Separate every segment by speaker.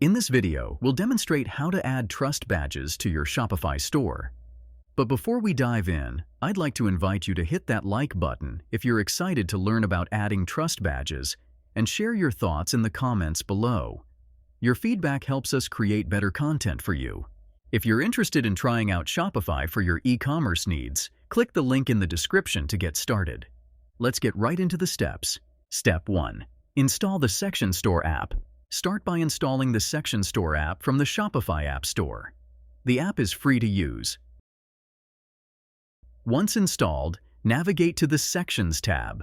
Speaker 1: In this video, we'll demonstrate how to add trust badges to your Shopify store. But before we dive in, I'd like to invite you to hit that like button if you're excited to learn about adding trust badges, and share your thoughts in the comments below. Your feedback helps us create better content for you. If you're interested in trying out Shopify for your e-commerce needs, click the link in the description to get started. Let's get right into the steps. Step 1. Install the Section Store app. Start by installing the Section Store app from the Shopify App Store. The app is free to use. Once installed, navigate to the Sections tab.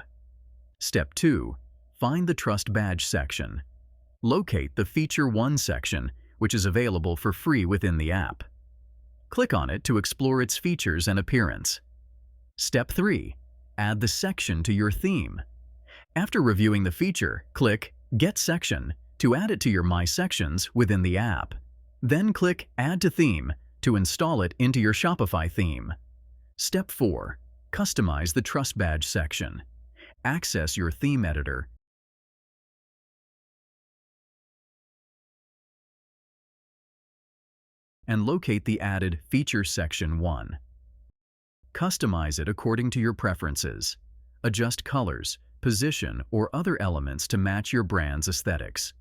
Speaker 1: Step 2. Find the Trust Badge section. Locate the Feature 1 section, which is available for free within the app. Click on it to explore its features and appearance. Step 3. Add the section to your theme. After reviewing the feature, click Get Section to add it to your My Sections within the app. Then click Add to Theme to install it into your Shopify theme. Step 4. Customize the Trust Badge section. Access your theme editor and locate the added Feature Section 1. Customize it according to your preferences. Adjust colors, position, or other elements to match your brand's aesthetics.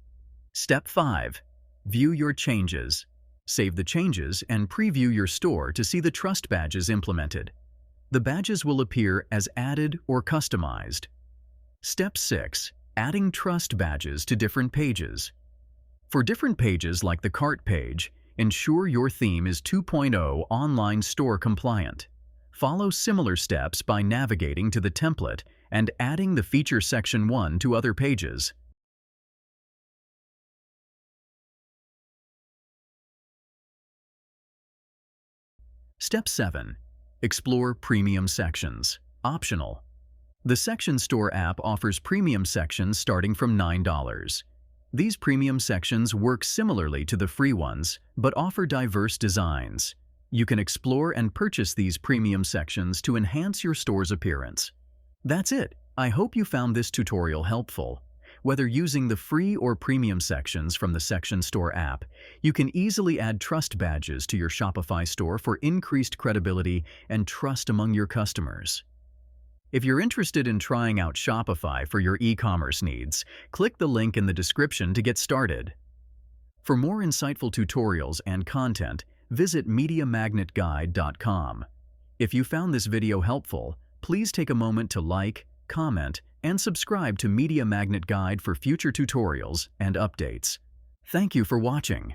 Speaker 1: Step 5. View your changes. Save the changes and preview your store to see the trust badges implemented. The badges will appear as added or customized. Step 6. Adding trust badges to different pages. For different pages like the cart page, ensure your theme is 2.0 online store compliant. Follow similar steps by navigating to the template and adding the Feature Section 1 to other pages. Step 7. Explore premium sections. Optional. The Section Store app offers premium sections starting from $9. These premium sections work similarly to the free ones, but offer diverse designs. You can explore and purchase these premium sections to enhance your store's appearance. That's it. I hope you found this tutorial helpful. Whether using the free or premium sections from the Section Store app, you can easily add trust badges to your Shopify store for increased credibility and trust among your customers. If you're interested in trying out Shopify for your e-commerce needs, click the link in the description to get started. For more insightful tutorials and content, visit MediaMagnetGuide.com. If you found this video helpful, please take a moment to like, comment, and subscribe to Media Magnet Guide for future tutorials and updates. Thank you for watching.